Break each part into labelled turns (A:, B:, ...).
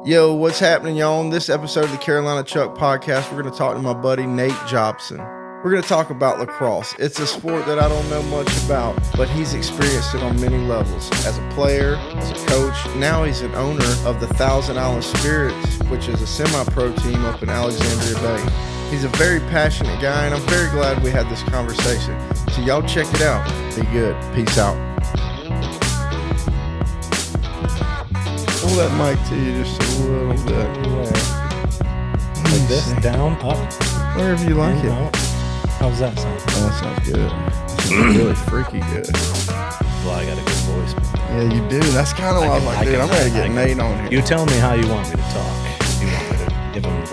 A: Yo, what's happening, y'all? On this episode of the Carolina Chuck Podcast, we're going to talk to my buddy Nate Jobson. We're going to talk about lacrosse. It's a sport that I don't know much about, but he's experienced it on many levels. As a player, as a coach, now he's an owner of the Thousand Island Spirits, which is a semi-pro team up in Alexandria Bay. He's a very passionate guy, and I'm very glad we had this conversation. So y'all check it out. Be good. Peace out. Pull that mic to you just a little bit.
B: Like this, down, up,
A: wherever you like it.
B: Out. How's that sound?
A: Oh, that sounds good. That sounds really freaky good.
B: Well, I got a good voice.
A: Yeah, you do. That's kind of why I was like, dude, I'm ready to get Nate on here.
B: You tell me how you want me to talk. You want me to give him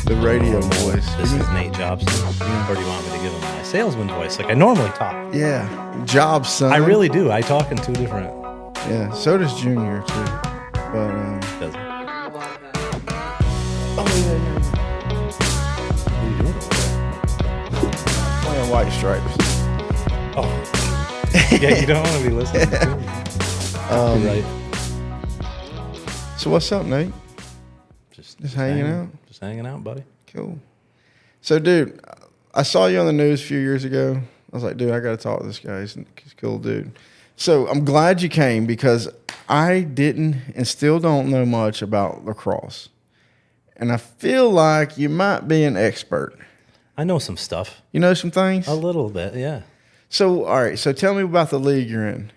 A: the radio voice.
B: This is Nate Jobson. Yeah. Or do you want me to give him my salesman voice like I normally talk?
A: Yeah, Jobson.
B: I really do. I talk in two different.
A: Yeah, so does Junior too. But
B: does it?
A: Oh yeah.
B: What are you doing over there?
A: Playing White Stripes.
B: Oh. Yeah, you don't want to be listening to me. Right.
A: So what's up, Nate? Just hanging out?
B: Just hanging out, buddy.
A: Cool. So, dude, I saw you on the news a few years ago. I was like, dude, I got to talk to this guy. He's a cool dude. So I'm glad you came because I didn't and still don't know much about lacrosse. And I feel like you might be an expert.
B: I know some stuff.
A: You know some things?
B: A little bit, yeah.
A: So, all right. So tell me about the league you're in.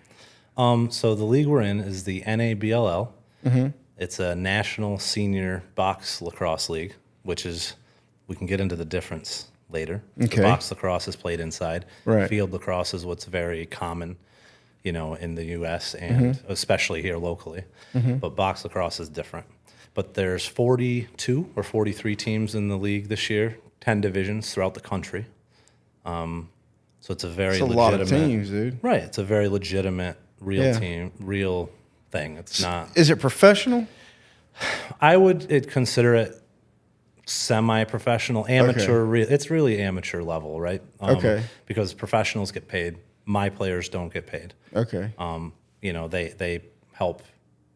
B: So the league we're in is the NABLL.
A: Mm-hmm.
B: It's a national senior box lacrosse league, which is, we can get into the difference later.
A: Okay.
B: The box lacrosse is played inside.
A: Right.
B: Field lacrosse is what's very common, in the U.S. and especially here locally. Mm-hmm. But box lacrosse is different. But there's 42 or 43 teams in the league this year, 10 divisions throughout the country. So it's a very legitimate.
A: It's a lot of teams, dude.
B: Right. It's a very legitimate, real team, real thing. It's not.
A: Is it professional?
B: I would consider it semi-professional, amateur. Okay. It's really amateur level, right?
A: Okay.
B: Because professionals get paid. My players don't get paid.
A: Okay.
B: They help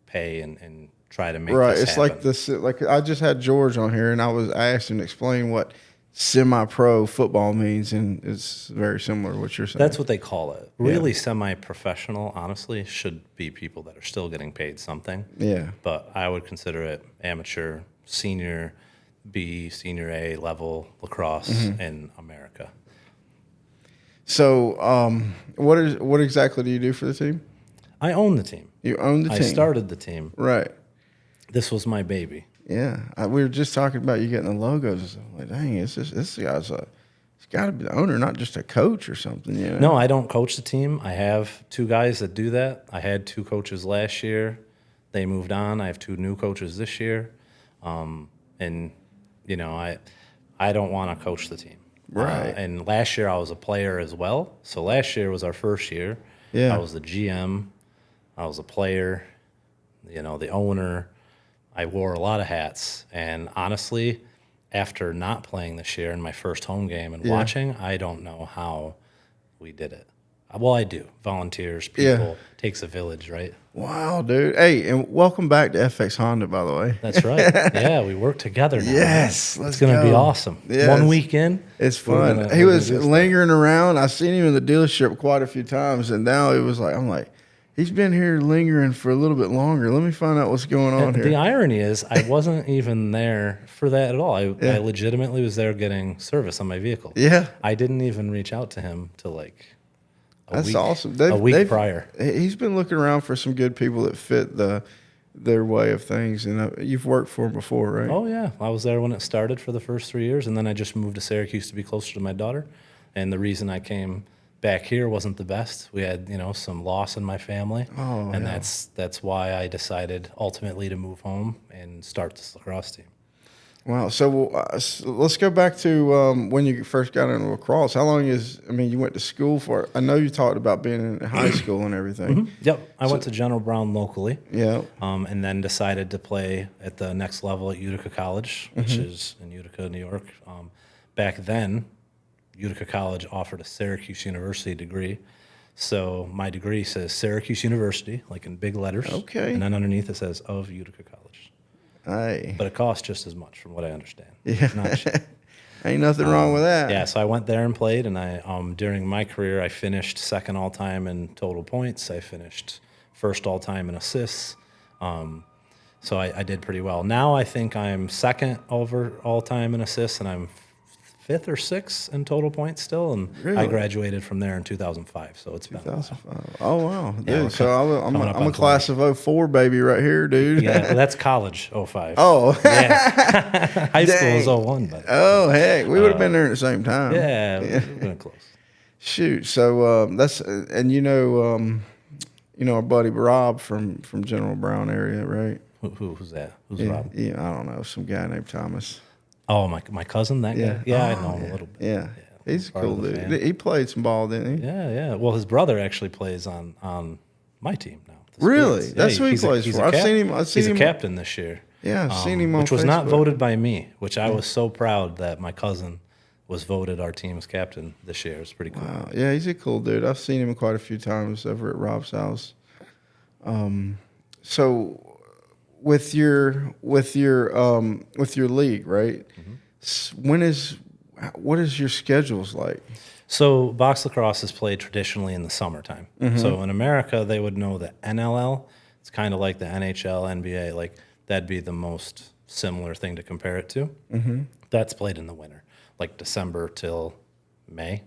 B: pay and try to make
A: right.
B: This
A: it's
B: happen.
A: like this. Like I just had George on here, and I asked him to explain what semi-pro football means, and it's very similar to what you're saying.
B: That's what they call it. Really, semi-professional, honestly, should be people that are still getting paid something.
A: Yeah. But
B: I would consider it amateur, senior B, senior A level lacrosse in America.
A: So, what exactly do you do for the team?
B: I own the team.
A: You own the team.
B: I started the team.
A: Right.
B: This was my baby.
A: Yeah, we were just talking about you getting the logos. I'm like, dang, this guy's he's got to be the owner, not just a coach or something. You know?
B: No, I don't coach the team. I have two guys that do that. I had two coaches last year. They moved on. I have two new coaches this year, I don't want to coach the team.
A: Right.
B: And last year I was a player as well. So last year was our first year.
A: Yeah.
B: I was the GM. I was a player. The owner. I wore a lot of hats, and honestly, after not playing this year in my first home game and watching, I don't know how we did it. Well, I do. Volunteers, people, takes a village, right?
A: Wow, dude. Hey, and welcome back to FX Honda, by the way.
B: That's right. Yeah, we work together now.
A: Yes,
B: it's going to be awesome.
A: Yes.
B: 1 week in.
A: It's fun. He was lingering around. I've seen him in the dealership quite a few times, and now it was like, I'm like, he's been here lingering for a little bit longer. Let me find out what's going on here.
B: The irony is I wasn't even there for that at all. I legitimately was there getting service on my vehicle.
A: Yeah.
B: I didn't even reach out to him till like
A: That's awesome.
B: A week prior.
A: He's been looking around for some good people that fit their way of things, and you've worked for him before, right?
B: Oh, yeah. I was there when it started for the first 3 years, and then I just moved to Syracuse to be closer to my daughter. And the reason I came back here wasn't the best. We had, some loss in my family, that's why I decided ultimately to move home and start this lacrosse team.
A: Wow. So let's go back to when you first got into lacrosse. How long you went to school for? I know you talked about being in high school and everything.
B: Mm-hmm. Yep. I went to General Brown locally.
A: Yeah.
B: And then decided to play at the next level at Utica College, which is in Utica, New York. Back then, Utica College offered a Syracuse University degree. So my degree says Syracuse University, like in big letters.
A: Okay.
B: And then underneath it says of Utica College.
A: Hey.
B: But it costs just as much, from what I understand.
A: Yeah.
B: It's not cheap.
A: Ain't nothing wrong with that.
B: Yeah, so I went there and played, and I during my career I finished second all time in total points. I finished first all time in assists. So I did pretty well. Now I think I'm second over all time in assists, and I'm fifth or sixth in total points still. And
A: Really?
B: I graduated from there in 2005, so it's been a while.
A: 2005. Oh, wow. Dude,
B: Yeah,
A: so I'm
B: coming up
A: a
B: on
A: class of 04 baby right here, dude.
B: Yeah, well, that's college, 05.
A: Oh.
B: Yeah. High school is 01, but
A: Oh, heck. We would have been there at the same time.
B: yeah, we've been close.
A: Shoot. So that's, and our buddy Rob from General Brown area, right?
B: Who's that? Who's
A: Yeah,
B: Rob?
A: yeah, I don't know. Some guy named Thomas.
B: Oh, my cousin, that guy? Yeah, I know him a little bit.
A: Yeah. He's a
B: part
A: cool
B: of the
A: dude.
B: family.
A: He played some ball, didn't he?
B: Yeah. Well, his brother actually plays on my team now. the
A: Really?
B: Spirits.
A: That's who he
B: he's
A: plays
B: he's
A: for. I've seen him.
B: He's a captain this year.
A: Yeah, I've seen him on
B: which was not
A: Facebook.
B: voted by me, which I was so proud that my cousin was voted our team's captain this year. It's pretty cool.
A: Wow. Yeah, he's a cool dude. I've seen him quite a few times over at Rob's house. So with your league, right? What is your schedules like?
B: So box lacrosse is played traditionally in the summertime. So in America, they would know the NLL. It's kind of like the NHL, NBA. Like that'd be the most similar thing to compare it to. That's played in the winter, like December till May.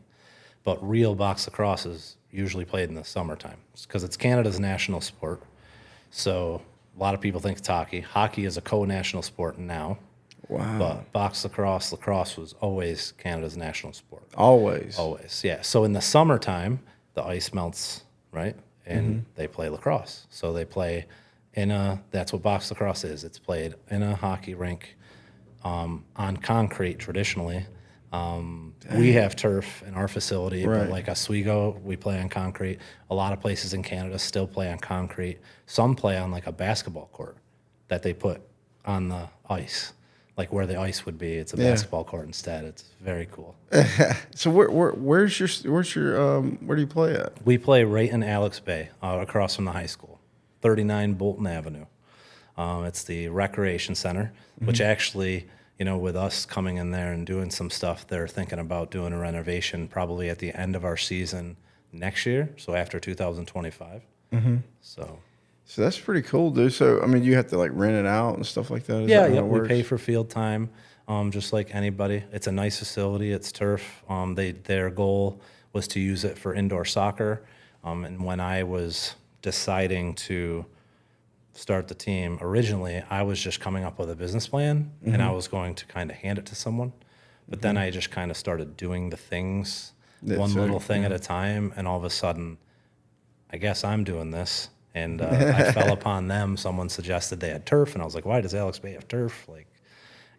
B: But real box lacrosse is usually played in the summertime because it's Canada's national sport. So a lot of people think it's hockey. Hockey is a co-national sport now.
A: Wow.
B: But box lacrosse was always Canada's national sport.
A: Always.
B: Yeah. So in the summertime, the ice melts, right? And they play lacrosse. So they play that's what box lacrosse is. It's played in a hockey rink on concrete traditionally. We have turf in our facility,
A: Right.
B: but like Oswego, we play on concrete. A lot of places in Canada still play on concrete. Some play on like a basketball court that they put on the ice. Like where the ice would be, it's a basketball court instead. It's very cool.
A: So where do you play at?
B: We play right in Alex Bay, across from the high school, 39 Bolton Avenue. It's the recreation center, which actually, with us coming in there and doing some stuff, they're thinking about doing a renovation probably at the end of our season next year, so after 2025.
A: So that's pretty cool, dude. So, I mean, you have to like rent it out and stuff like that? Is
B: Yeah,
A: that how it
B: we
A: works?
B: pay for field time, just like anybody. It's a nice facility. It's turf. Their goal was to use it for indoor soccer. And when I was deciding to start the team, originally I was just coming up with a business plan, and I was going to kind of hand it to someone. But then I just kind of started doing the things, one little thing at a time, and all of a sudden, I guess I'm doing this. And I fell upon them. Someone suggested they had turf, and I was like, "Why does Alex Bay have turf?"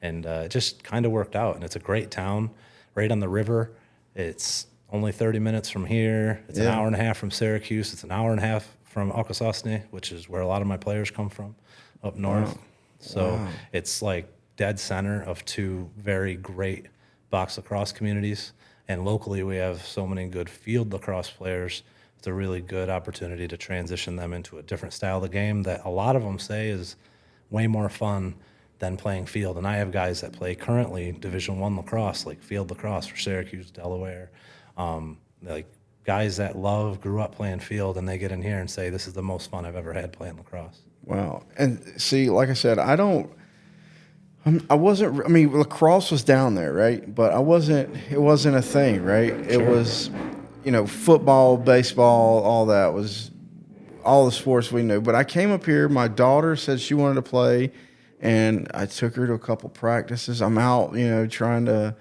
B: And it just kind of worked out. And it's a great town, right on the river. It's only 30 minutes from here. It's an hour and a half from Syracuse. It's an hour and a half from Akwesasne, which is where a lot of my players come from, up north.
A: Wow.
B: So it's like dead center of two very great box lacrosse communities. And locally, we have so many good field lacrosse players. It's a really good opportunity to transition them into a different style of the game that a lot of them say is way more fun than playing field. And I have guys that play currently Division I lacrosse, like field lacrosse for Syracuse, Delaware, like guys that grew up playing field, and they get in here and say, this is the most fun I've ever had playing lacrosse.
A: Wow. And see, like I said, I mean, lacrosse was down there, right? But it wasn't a thing, right? It was, football, baseball, all that was all the sports we knew. But I came up here, my daughter said she wanted to play, and I took her to a couple practices. I'm out, trying to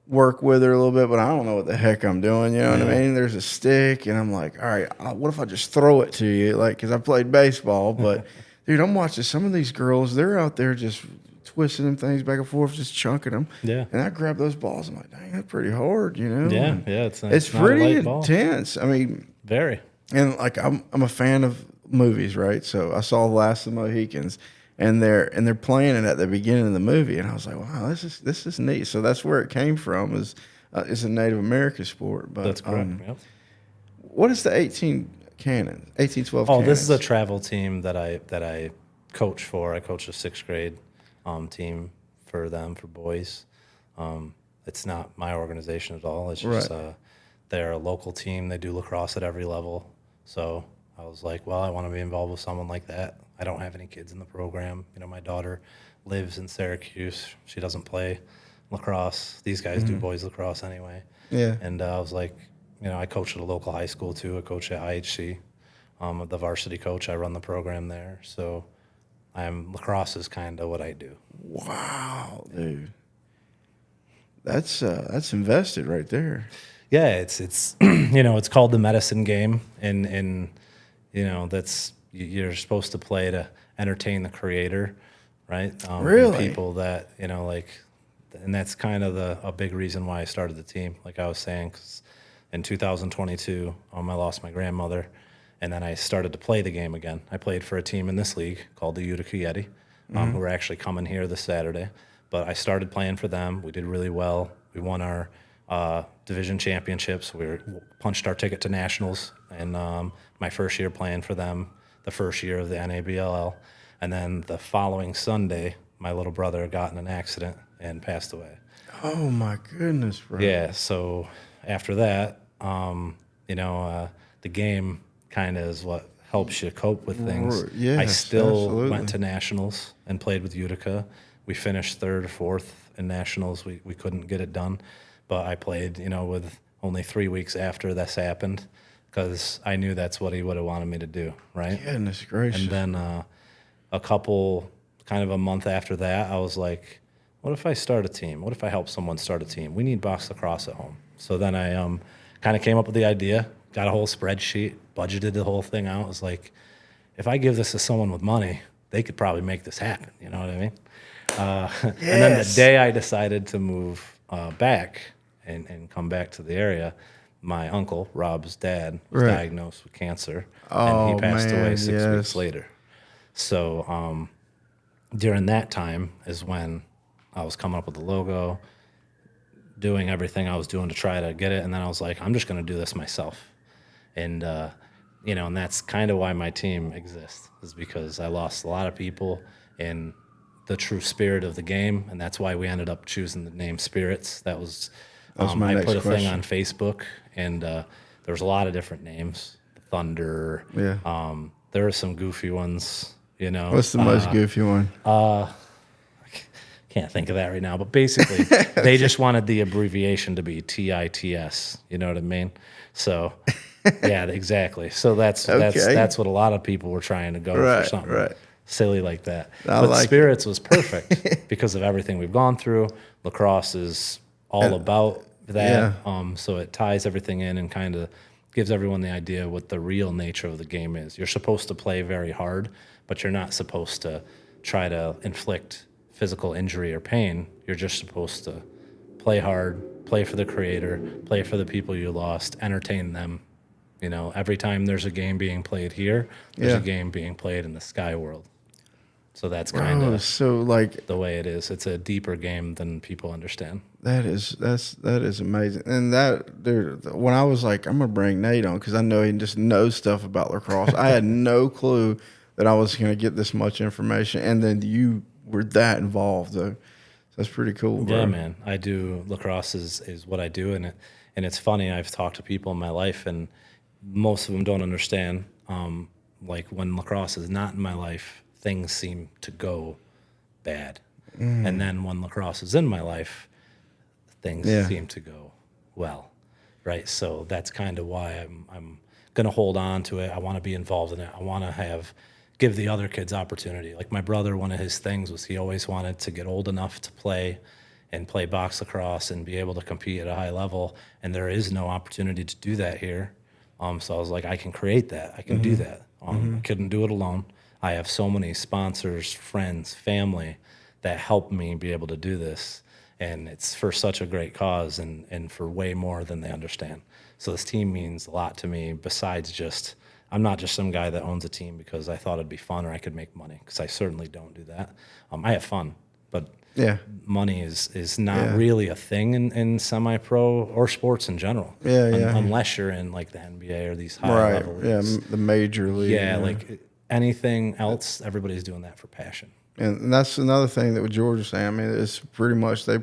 A: work with her a little bit, but I don't know what the heck I'm doing, you know what I mean? There's a stick, and I'm like, all right, what if I just throw it to you? Like, because I played baseball, but, dude, I'm watching some of these girls, they're out there just twisting them things back and forth, just chunking them.
B: Yeah.
A: And I grab those balls. I'm like, dang, that's pretty hard,
B: Yeah,
A: And
B: yeah. It's
A: it's
B: not a
A: pretty
B: light ball.
A: intense. I mean,
B: Very.
A: and like I'm a fan of movies, right? So I saw The Last of the Mohicans, and they're playing it at the beginning of the movie, and I was like, wow, this is neat. So that's where it came from. Is a Native American sport. But
B: That's correct. Yep.
A: what is the 1812?
B: Oh, this is a travel team that I coach for. I coach the 6th grade. team for them, for boys. It's not my organization at all. It's just they're a local team. They do lacrosse at every level. So I was like, well, I want to be involved with someone like that. I don't have any kids in the program. You know, my daughter lives in Syracuse. She doesn't play lacrosse. These guys do boys lacrosse anyway.
A: Yeah.
B: And I was like, you know, I coach at a local high school too. I coach at IHC. I'm the varsity coach. I run the program there. So lacrosse is kind of what I do.
A: Wow, dude. That's invested right there.
B: Yeah, it's you know, it's called the medicine game, and you know, you're supposed to play to entertain the creator, right?
A: Really?
B: People that, you know, like, and that's kind of a big reason why I started the team. Like I was saying, 'cause in 2022, I lost my grandmother, and then I started to play the game again. I played for a team in this league called the Utica Yeti, who are actually coming here this Saturday. But I started playing for them. We did really well. We won our division championships. We punched our ticket to nationals. And my first year playing for them, the first year of the NABLL. And then the following Sunday, my little brother got in an accident and passed away.
A: Oh, my goodness, bro.
B: Yeah, so after that, you know, the game kind of is what helps you cope with things.
A: Yes,
B: I still
A: absolutely.
B: went to nationals and played with Utica. We finished third or fourth in nationals. We couldn't get it done, but I played, you know, with only 3 weeks after this happened, because I knew that's what he would have wanted me to do, right?
A: Goodness gracious.
B: And then a month after that, I was like, what if I start a team? What if I help someone start a team? We need box lacrosse at home. So then I kind of came up with the idea, got a whole spreadsheet, budgeted the whole thing out. I was like, if I give this to someone with money, they could probably make this happen. You know what I mean? And then the day I decided to move back and come back to the area, my uncle, Rob's dad, was diagnosed with cancer, and he passed away 6 weeks later. So during that time is when I was coming up with the logo, doing everything I was doing to try to get it, and then I was like, I'm just going to do this myself. And, you know, and that's kind of why my team exists, is because I lost a lot of people in the true spirit of the game, and that's why we ended up choosing the name Spirits. That was
A: my
B: I
A: next
B: put a thing
A: question.
B: on Facebook, and there was a lot of different names. Thunder.
A: Yeah.
B: There were some goofy ones, you know.
A: What's the most goofy one?
B: Can't think of that right now, but basically they just wanted the abbreviation to be TITS. You know what I mean? So, yeah, exactly. So that's what a lot of people were trying to go for, something silly like that. But Spirits was perfect because of everything we've gone through. Lacrosse is all about that. So it ties everything in and kind of gives everyone the idea what the real nature of the game is. You're supposed to play very hard, but you're not supposed to try to inflict physical injury or pain. You're just supposed to play hard, play for the creator, play for the people you lost, entertain them. You know, every time there's a game being played here, there's a game being played in the sky world. So that's kind of the way it is. It's a deeper game than people understand.
A: That is amazing. And when I was like, I'm gonna bring Nate on because I know he just knows stuff about lacrosse. I had no clue that I was gonna get this much information, and then you were that involved. Though. So that's pretty cool, bro.
B: Yeah, man. I do lacrosse is what I do, and it's funny. I've talked to people in my life, and most of them don't understand. Like when lacrosse is not in my life, things seem to go bad. And then when lacrosse is in my life, things seem to go well, right? So that's kind of why I'm going to hold on to it. I want to be involved in it. I want to give the other kids opportunity. Like my brother, one of his things was he always wanted to get old enough to play box lacrosse and be able to compete at a high level, and there is no opportunity to do that here. So I was like, I can create that. I can do that. I couldn't do it alone. I have so many sponsors, friends, family that help me be able to do this. And it's for such a great cause and for way more than they understand. So this team means a lot to me besides just, I'm not just some guy that owns a team because I thought it'd be fun or I could make money, because I certainly don't do that. I have fun, but money is not really a thing in semi-pro or sports in general. Unless you're in like the NBA or these high-level leagues.
A: The major league.
B: Yeah, like anything else, everybody's doing that for passion.
A: And that's another thing that what George was saying. I mean, it's pretty much they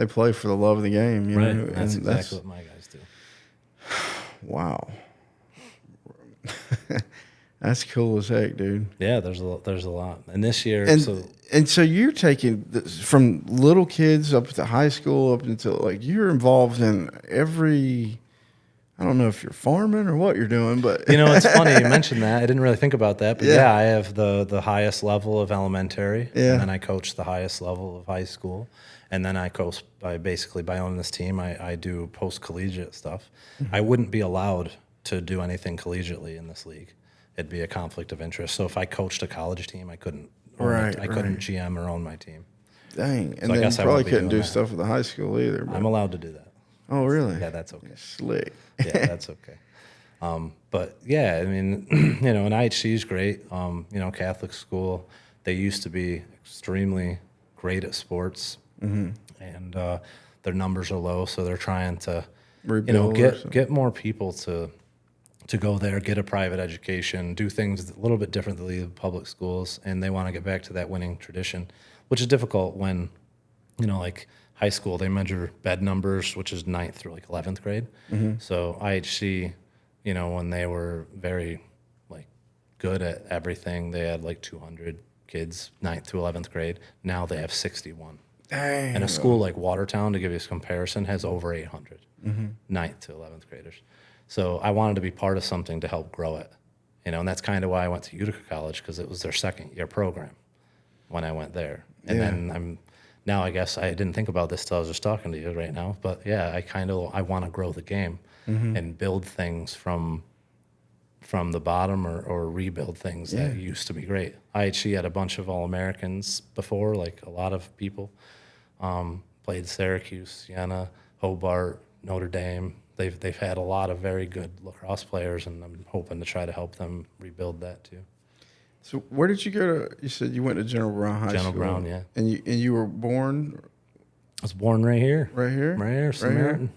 A: play for the love of the game. You
B: Right.
A: know?
B: That's
A: And
B: exactly what my guys do.
A: Wow. That's cool as heck, dude.
B: Yeah, there's a lot. And this year,
A: And so you're taking from little kids up to high school up until like you're involved in every. I don't know if you're farming or what you're doing, but
B: it's funny you mentioned that. I didn't really think about that, but yeah, I have the highest level of elementary, and then I coach the highest level of high school, and then I coach by owning this team. I do post collegiate stuff. Mm-hmm. I wouldn't be allowed to do anything collegiately in this league. It'd be a conflict of interest. So if I coached a college team, I couldn't. I couldn't GM or own my team.
A: Dang,
B: So
A: and then you probably couldn't do stuff at the high school either. But.
B: I'm allowed to do that.
A: Oh, really?
B: Yeah, that's okay.
A: Slick.
B: Yeah, that's okay. But yeah, I mean, and IHC is great. Catholic school, they used to be extremely great at sports, and their numbers are low, so they're trying to, get more people to go there, get a private education, do things a little bit different than the public schools, and they want to get back to that winning tradition, which is difficult when, like high school, they measure bed numbers, which is 9th through like 11th grade. Mm-hmm. So IHC, when they were very like good at everything, they had like 200 kids, 9th through 11th grade. Now they have 61.
A: Dang.
B: And a school like Watertown, to give you a comparison, has over 800, 9th to 11th graders. So I wanted to be part of something to help grow it, and that's kind of why I went to Utica College, because it was their second year program when I went there. And then now I guess I didn't think about this till I was just talking to you right now, but yeah, I want to grow the game and build things from the bottom or rebuild things that used to be great. IHC had a bunch of All-Americans before, like a lot of people. Played Syracuse, Siena, Hobart, Notre Dame. They've had a lot of very good lacrosse players, and I'm hoping to try to help them rebuild that too.
A: So where did you go to? You said you went to General Brown High School.
B: General Brown, yeah.
A: And you were born?
B: I was born right here.
A: Right here?
B: Right here, Samaritan.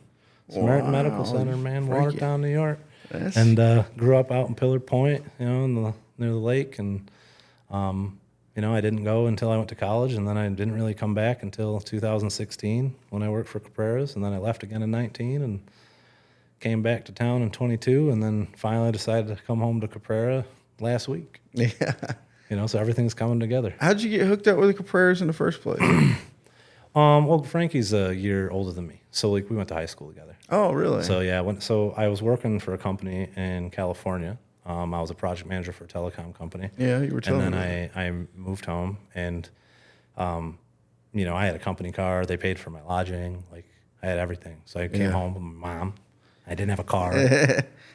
B: Samaritan Medical Center, man, Watertown, New York.
A: And
B: grew up out in Pillar Point, near the lake. And, I didn't go until I went to college, and then I didn't really come back until 2016 when I worked for Caprara's, and then I left again in 19 and came back to town in 22, and then finally decided to come home to Caprara last week.
A: Yeah.
B: So everything's coming together.
A: How'd you get hooked up with the Capraras in the first place?
B: Well, Frankie's a year older than me, so we went to high school together.
A: Oh, really?
B: So yeah, so I was working for a company in California. I was a project manager for a telecom company.
A: Yeah, you were telling me.
B: And then I moved home, and I had a company car. They paid for my lodging. Like, I had everything. So I came home with my mom. I didn't have a car,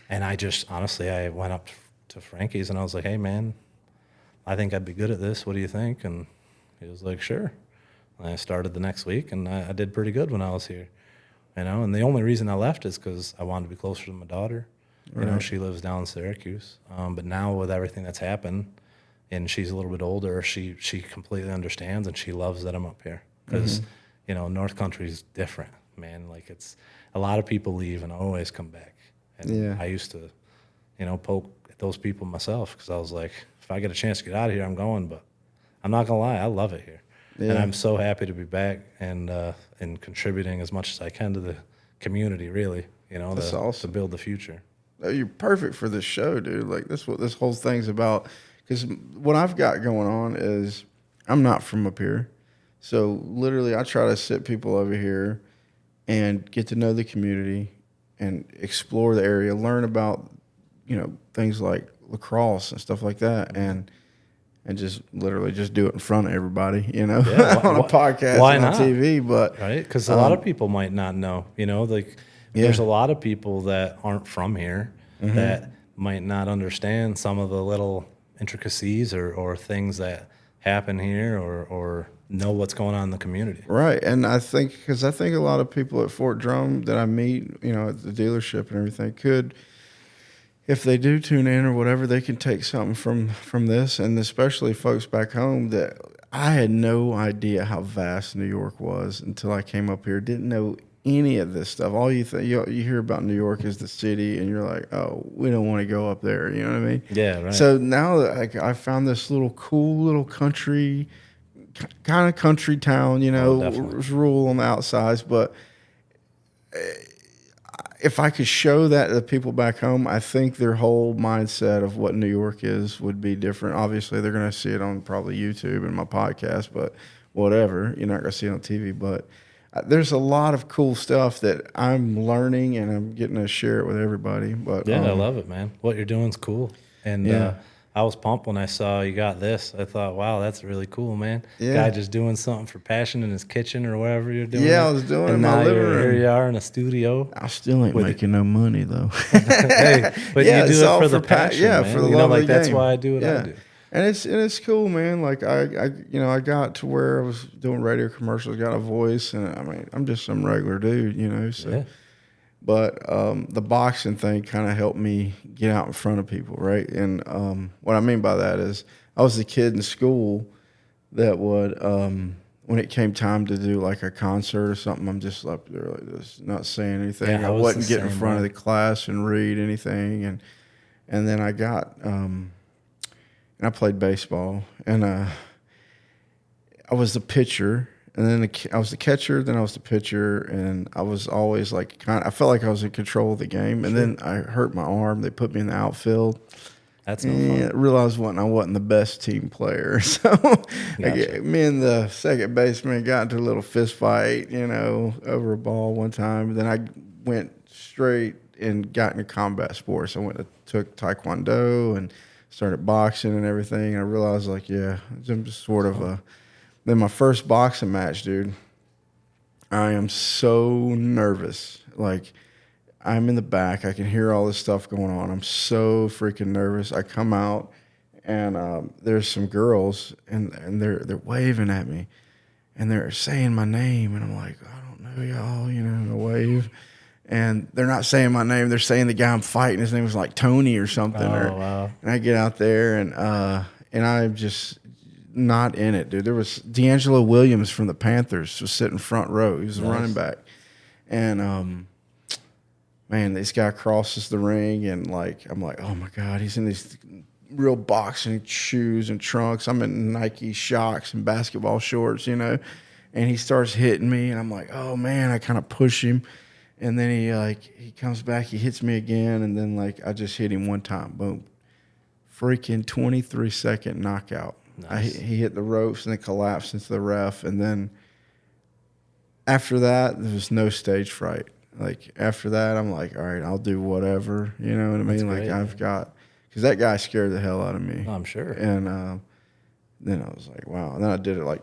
B: and I just honestly I went up to Frankie's and I was like, "Hey, man, I think I'd be good at this. What do you think?" And he was like, "Sure." And I started the next week, and I did pretty good when I was here. And the only reason I left is because I wanted to be closer to my daughter. Right. She lives down in Syracuse. But now with everything that's happened, and she's a little bit older, she completely understands, and she loves that I'm up here. Because, North Country is different, man. Like, it's a lot of people leave and always come back. And I used to, poke at those people myself, because I was like, if I get a chance to get out of here, I'm going. But I'm not going to lie, I love it here. Yeah. And I'm so happy to be back and contributing as much as I can to the community, really,
A: That's awesome.
B: To build the future.
A: You're perfect for this show, dude. Like, this what this whole thing's about. Because what I've got going on is I'm not from up here. So literally I try to sit people over here and get to know the community and explore the area, learn about, things like lacrosse and stuff like that. And just literally just do it in front of everybody, on a podcast and on TV. But
B: right, because a lot of people might not know, there's a lot of people that aren't from here that might not understand some of the little intricacies or things that happen here or know what's going on in the community.
A: Right, and I think a lot of people at Fort Drum that I meet, at the dealership and everything could, if they do tune in or whatever, they can take something from this, and especially folks back home that I had no idea how vast New York was until I came up here. Didn't know any of this stuff. All you hear about New York is the city, and you're like, oh, we don't want to go up there. You know what I mean?
B: Yeah, right.
A: So now that I found this cool little country, kind of country town, you know, it was rural on the outsides, but if I could show that to the people back home, I think their whole mindset of what New York is would be different. Obviously, they're going to see it on probably YouTube and my podcast, but whatever. You're not going to see it on TV. But there's a lot of cool stuff that I'm learning, and I'm getting to share it with everybody. But
B: yeah, I love it, man. What you're doing is cool. And I was pumped when I saw you got this. I thought, wow, that's really cool, man.
A: Yeah.
B: Guy just doing something for passion in his kitchen or wherever you're doing.
A: Yeah, I was doing it in my living room.
B: Here you are in a studio.
A: I still ain't making no money though.
B: Hey, but you do it for the passion, man.
A: For the love of the game.
B: That's why I do what I do.
A: And it's cool, man. Like I got to where I was doing radio commercials, got a voice, and I mean, I'm just some regular dude, you know. So. Yeah. But the boxing thing kind of helped me get out in front of people, right? And what I mean by that is I was the kid in school that would, when it came time to do like a concert or something, I'm just up there like this, not saying anything. I wasn't getting in front of the class and read anything. And then I got, and I played baseball, and I was the pitcher. And then I was the catcher, then I was the pitcher, and I was always like I felt like I was in control of the game. And then I hurt my arm. They put me in the outfield.
B: That's no fun.
A: I realized I wasn't the best team player. So me and the second baseman got into a little fist fight, you know, over a ball one time. Then I went straight and got into combat sports. I took Taekwondo and started boxing and everything. And I realized like, yeah, I'm just sort of a... Then my first boxing match, dude, I am so nervous. Like, I'm in the back. I can hear all this stuff going on. I'm so freaking nervous. I come out, and there's some girls, and they're waving at me, and they're saying my name, and I'm like, I don't know y'all, you know, I wave. And they're not saying my name. They're saying the guy I'm fighting. His name was like Tony or something.
B: Oh, wow.
A: And I get out there, and I'm just... not in it, dude. There was D'Angelo Williams from the Panthers was sitting front row. He was a running back. And, man, this guy crosses the ring, and, like, I'm like, oh, my God, he's in these real boxing shoes and trunks. I'm in Nike Shocks and basketball shorts, you know. And he starts hitting me, and I'm like, oh, man, I kind of push him. And then he comes back, he hits me again, and then, like, I just hit him one time. Boom. Freaking 23-second knockout. Nice. He hit the ropes and then collapsed into the ref. And then after that, there was no stage fright. Like, after that, I'm like, all right, I'll do whatever. You know what I mean? That's like, great, I've got, because that guy scared the hell out of me.
B: I'm sure.
A: And then I was like, wow. And then I did it like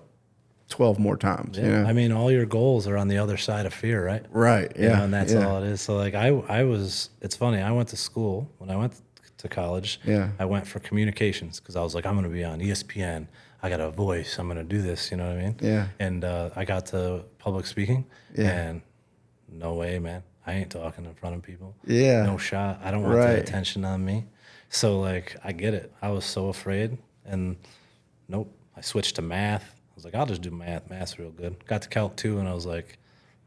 A: 12 more times.
B: Yeah.
A: You know?
B: I mean, all your goals are on the other side of fear, right?
A: Right. Yeah.
B: You know, and that's all it is. So, like, it's funny. I went to school when I went to college.
A: Yeah.
B: I went for communications because I was like, I'm going to be on ESPN. I got a voice. I'm going to do this. You know what I mean?
A: Yeah.
B: And I got to public speaking. Yeah. And no way, man. I ain't talking in front of people.
A: Yeah.
B: No shot. I don't want the attention on me. So, like, I get it. I was so afraid. And nope. I switched to math. I was like, I'll just do math. Math's real good. Got to Calc 2, and I was like,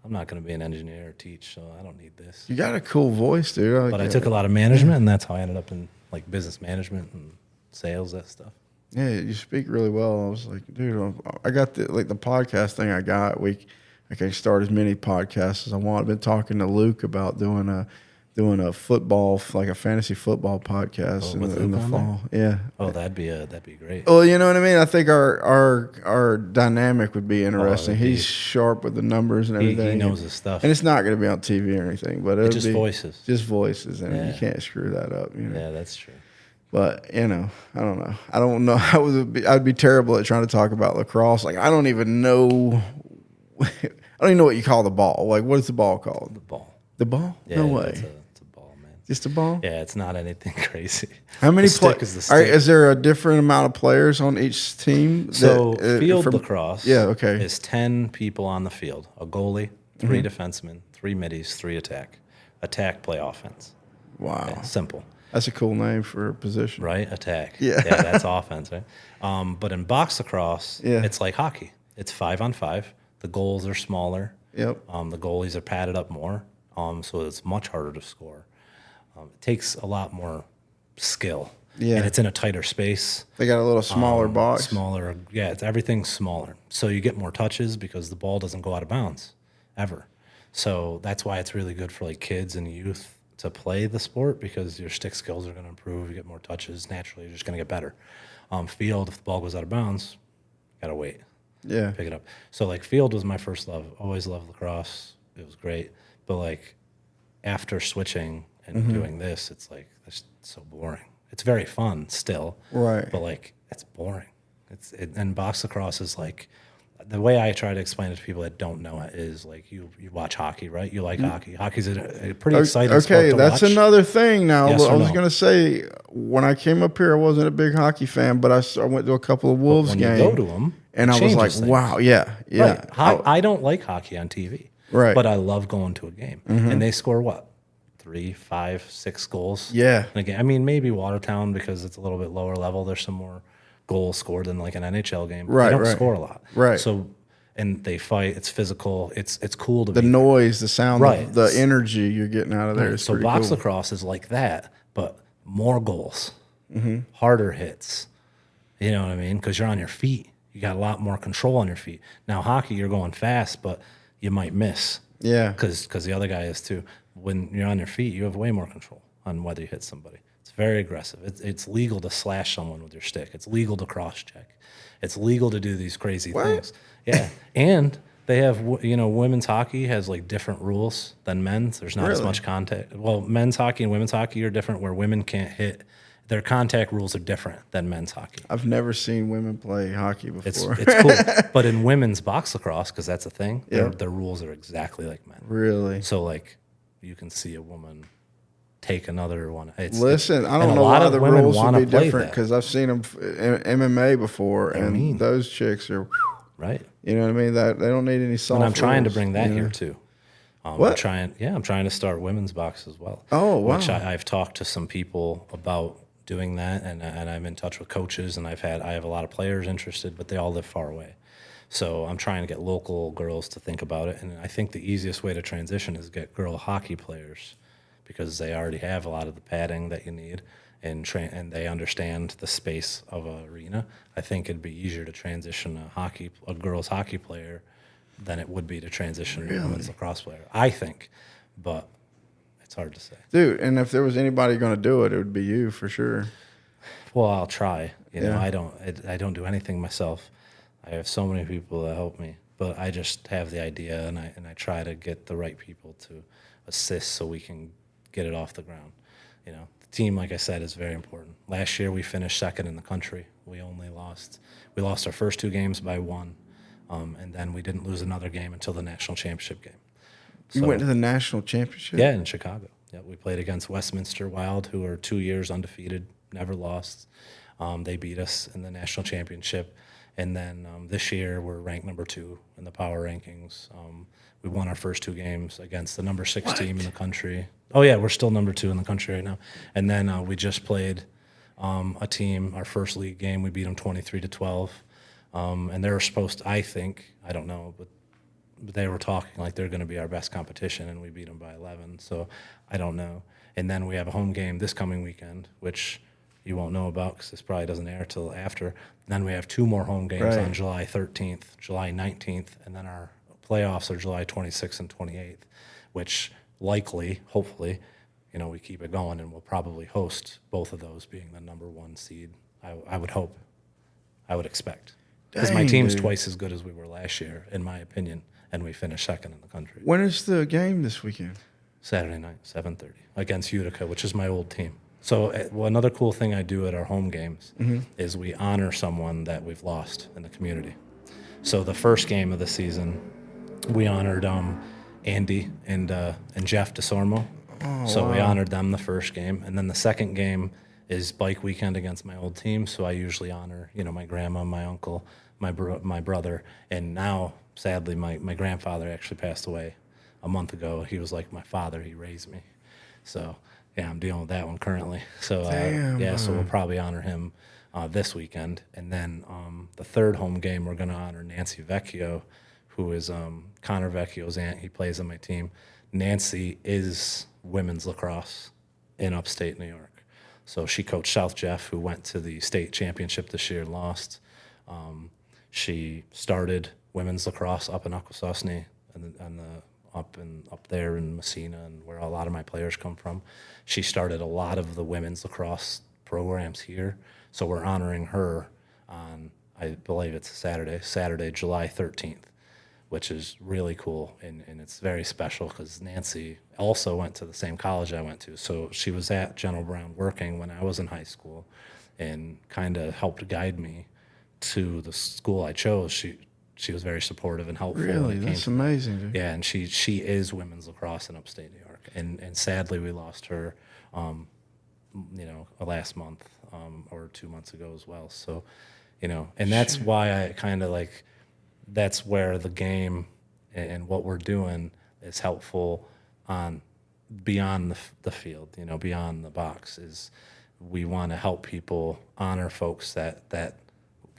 B: I'm not going to be an engineer or teach, so I don't need this.
A: You got a cool voice, dude.
B: But I took a lot of management, and that's how I ended up in, like, business management and sales, that stuff.
A: Yeah, you speak really well. I was like, dude, I got the podcast thing I got. I can start as many podcasts as I want. I've been talking to Luke about doing a football, like a fantasy football podcast in the fall. Yeah.
B: Oh, that'd be great.
A: Well, you know what I mean? I think our dynamic would be interesting. He's sharp with the numbers and everything.
B: He knows his stuff.
A: And it's not going to be on TV or anything, but it'll
B: just
A: be
B: voices.
A: Just voices, and you can't screw that up. You know?
B: Yeah, that's true.
A: But, you know, I don't know. I don't know. I'd be terrible at trying to talk about lacrosse. Like, I don't even know. I don't even know what you call the ball. Like, what is the ball called?
B: The ball.
A: The ball?
B: Yeah,
A: no way.
B: It's a ball, man.
A: Just a ball?
B: Yeah, it's not anything crazy.
A: How many players? Is there a different amount of players on each team?
B: So field lacrosse is 10 people on the field. A goalie, 3 defensemen, 3 middies, 3 attack. Attack, play offense.
A: Wow.
B: Yeah, simple.
A: That's a cool name for a position.
B: Right? Attack.
A: Yeah.
B: Yeah, that's offense, right? But in box lacrosse, it's like hockey. It's 5-on-5. The goals are smaller.
A: Yep.
B: The goalies are padded up more, so it's much harder to score. It takes a lot more skill.
A: Yeah.
B: And it's in a tighter space.
A: They got a little smaller box.
B: Smaller. Yeah, everything's smaller. So you get more touches because the ball doesn't go out of bounds ever. So that's why it's really good for like kids and youth to play the sport, because your stick skills are going to improve. You get more touches. Naturally, you're just going to get better. Field, if the ball goes out of bounds, got to wait.
A: Yeah.
B: Pick it up. So like field was my first love. Always loved lacrosse. It was great. But like after switching and doing this, it's like it's so boring. It's very fun still,
A: Right.
B: but like it's boring. And box lacrosse is like, the way I try to explain it to people that don't know it is like you watch hockey, right? You like hockey. Hockey's a pretty exciting sport
A: Okay,
B: to
A: that's
B: watch.
A: another thing. Now
B: Yes or
A: I was
B: no?
A: going to say, when I came up here, I wasn't a big hockey fan, but I went to a couple of Wolves
B: When
A: games.
B: you go to them,
A: and I was like, wow, yeah.
B: Right. I don't like hockey on TV,
A: Right.
B: but I love going to a game. And they score what? 3, 5, 6 goals.
A: Yeah.
B: And again, I mean, maybe Watertown, because it's a little bit lower level, there's some more goals scored than like an NHL game.
A: Right,
B: They don't
A: right.
B: score a lot.
A: Right.
B: So, and they fight. It's physical. It's cool to
A: The
B: be.
A: noise, the sound,
B: Right.
A: the energy you're getting out of there is
B: So
A: pretty
B: box
A: cool.
B: lacrosse is like that, but more goals, harder hits. You know what I mean? Because you're on your feet. You got a lot more control on your feet. Now hockey, you're going fast, but you might miss.
A: Yeah.
B: Because the other guy is too. When you're on your feet, you have way more control on whether you hit somebody. It's very aggressive. It's legal to slash someone with your stick. It's legal to cross check. It's legal to do these crazy things. Yeah, and they have women's hockey has like different rules than men's. There's not as
A: Really?
B: much contact. Well, men's hockey and women's hockey are different, where women can't hit. Their contact rules are different than men's hockey.
A: I've never seen women play hockey before.
B: It's cool. But in women's box lacrosse, because that's a thing,
A: Yeah.
B: their rules are exactly like men.
A: Really?
B: So like you can see a woman take another one.
A: Listen, I
B: and
A: don't
B: a
A: know
B: lot
A: why
B: of
A: the
B: women
A: rules
B: wanna
A: would be
B: play
A: different,
B: that.
A: because I've seen them in MMA before, and
B: mean.
A: those chicks are,
B: Right.
A: you know what I mean? That they don't need any soft
B: And I'm trying to
A: rules,
B: bring that
A: you know?
B: here too.
A: What?
B: I'm trying to start women's box as well.
A: Oh, wow.
B: Which I've talked to some people about doing that, and I'm in touch with coaches, and I have a lot of players interested, but they all live far away. So I'm trying to get local girls to think about it, and I think the easiest way to transition is get girl hockey players, because they already have a lot of the padding that you need, and they understand the space of an arena. I think it'd be easier to transition a girls hockey player than it would be to transition a women's lacrosse player, I think, but it's hard to say.
A: Dude, and if there was anybody going to do it, it would be you for sure.
B: Well, I'll try. You know,
A: Yeah.
B: I don't do anything myself. I have so many people that help me, but I just have the idea, and I try to get the right people to assist so we can get it off the ground. You know, the team, like I said, is very important. Last year we finished second in the country. We lost our first 2 games by 1, and then we didn't lose another game until the national championship game.
A: You went to the national championship?
B: Yeah, in Chicago. Yeah, we played against Westminster Wild, who are 2 years undefeated, never lost. They beat us in the national championship. And then this year we're ranked number 2 in the power rankings. We won our first 2 games against the number 6 team in the country. Oh yeah, we're still number 2 in the country right now. And then we just played a team, our first league game. We beat them 23-12. And they were supposed to, I think, I don't know, but they were talking like they're going to be our best competition, and we beat them by 11. So I don't know. And then we have a home game this coming weekend, which you won't know about because this probably doesn't air till after. Then we have 2 more home games on July 13th, July 19th, and then our playoffs are July 26th and 28th, which likely, hopefully, you know, we keep it going, and we'll probably host both of those, being the number 1 seed. I would hope. I would expect. Because my
A: Dang,
B: team's
A: dude.
B: twice as good as we were last year, in my opinion, and we finished second in the country.
A: When is the game this weekend?
B: Saturday night, 7:30, against Utica, which is my old team. So another cool thing I do at our home games is we honor someone that we've lost in the community. So the first game of the season, we honored Andy and Jeff DeSormo. We honored them the first game, and then the second game is bike weekend against my old team. So I usually honor, you know, my grandma, my uncle, my brother, and now sadly my grandfather actually passed away a month ago. He was like my father. He raised me. So yeah, I'm dealing with that one currently. So so we'll probably honor him this weekend, and then the third home game we're going to honor Nancy Vecchio, who is Connor Vecchio's aunt. He plays on my team. Nancy is women's lacrosse in upstate New York. So she coached South Jeff, who went to the state championship this year and lost. She started women's lacrosse up in Akwesasne and up there in Messina, and where a lot of my players come from. She started a lot of the women's lacrosse programs here. So we're honoring her on, I believe it's Saturday, July 13th, which is really cool. And it's very special because Nancy also went to the same college I went to. So she was at General Brown working when I was in high school and kind of helped guide me to the school I chose. She was very supportive and helpful.
A: Really? That's amazing, dude.
B: Yeah, and she is women's lacrosse in upstate New York. And sadly, we lost her, last month or 2 months ago as well. So, and that's why I kind of like, that's where the game and what we're doing is helpful on beyond the field, beyond the box. Is we want to help people honor folks that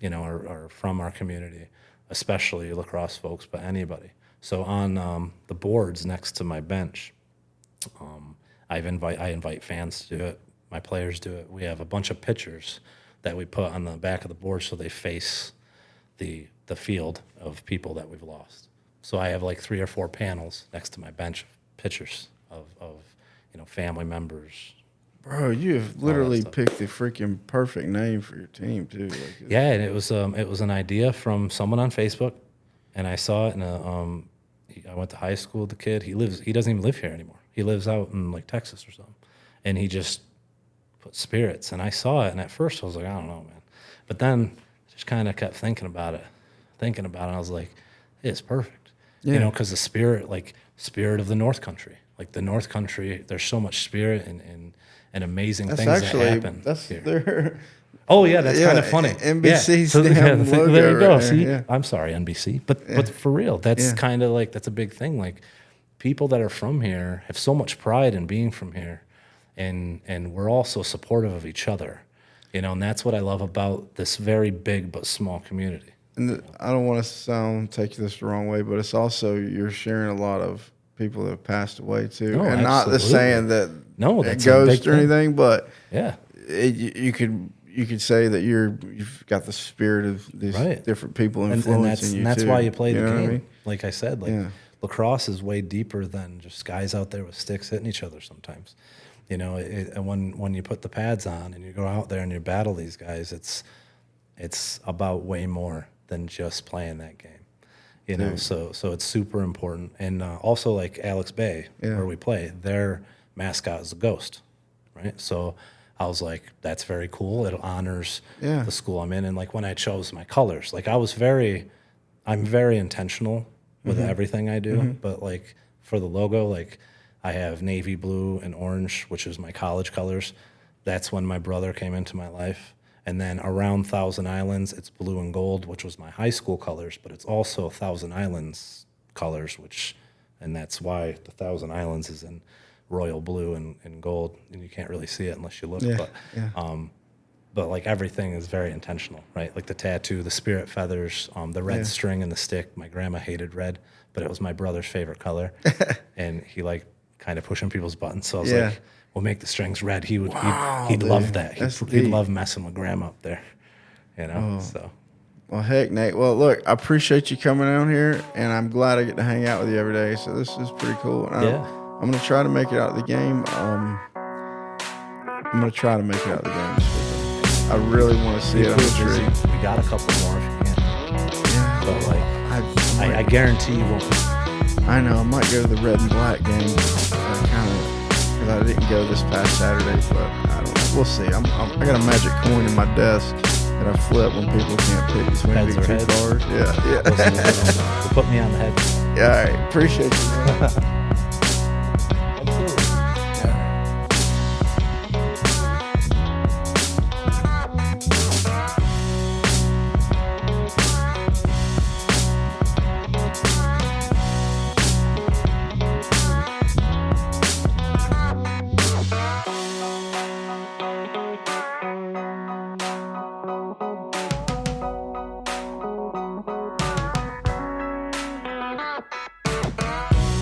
B: are from our community, especially lacrosse folks, but anybody. So on the boards next to my bench, I invite fans to do it. My players do it. We have a bunch of pictures that we put on the back of the board so they face the field of people that we've lost. So I have like 3 or 4 panels next to my bench of pictures of family members.
A: Bro, you have literally picked the freaking perfect name for your team too.
B: Yeah, and it was an idea from someone on Facebook, and I saw it. And I went to high school with the kid. He doesn't even live here anymore. He lives out in like Texas or something, and he just put spirits. And I saw it, and at first I was like, I don't know, man. But then I just kind of kept thinking about it. I was like, it's perfect.
A: Yeah.
B: Because the spirit of the North Country, like the North Country, there's so much spirit and amazing things that happen here.
A: Their,
B: oh yeah, that's kind of funny.
A: NBC's
B: logo. There you go.
A: Right
B: See,
A: there, yeah.
B: I'm sorry, NBC, but for real, that's kind of like, that's a big thing. Like people that are from here have so much pride in being from here, and we're all so supportive of each other, and that's what I love about this very big but small community.
A: And I don't want to take this the wrong way, but it's also you're sharing a lot of people that have passed away too, and
B: absolutely.
A: not the saying that
B: that's
A: it ghost or anything, but
B: yeah,
A: you could say that you've got the spirit of these different people influencing you,
B: and that's
A: too.
B: why you play the game.
A: What I mean?
B: Like I said, lacrosse is way deeper than just guys out there with sticks hitting each other sometimes. And when you put the pads on and you go out there and you battle these guys, it's about way more than just playing that game. So it's super important. And also like Alex Bay, where we play, their mascot is a ghost, right? So I was like, that's very cool. It honors the school I'm in. And like when I chose my colors, like I'm very intentional with everything I do. But like for the logo, like I have navy blue and orange, which is my college colors. That's when my brother came into my life. And then around Thousand Islands, it's blue and gold, which was my high school colors, but it's also Thousand Islands colors, and that's why the Thousand Islands is in royal blue and gold, and you can't really see it unless you look. But like everything is very intentional, right? Like the tattoo, the spirit feathers, the red string and the stick. My grandma hated red, but it was my brother's favorite color, and he liked kind of pushing people's buttons. So I was like, we'll make the strings red. He'd love that. He'd love messing with grandma up there, So.
A: Well, heck, Nate. Well, look, I appreciate you coming out here, and I'm glad I get to hang out with you every day. So this is pretty cool. And I'm going to try to make it out of the game. I'm going to try to make it out of the game this weekend. I really want to see it on the tree.
B: We got a couple more if you can. But like, I guarantee you won't.
A: I know. I might go to the red and black game. Because I didn't go this past Saturday, but I don't know. We'll see. I got a magic coin in my desk that I flip when people can't pick between
B: Heads
A: two
B: or heads?
A: cards. Yeah.
B: Put me on the head.
A: Yeah, all right. Appreciate you, man.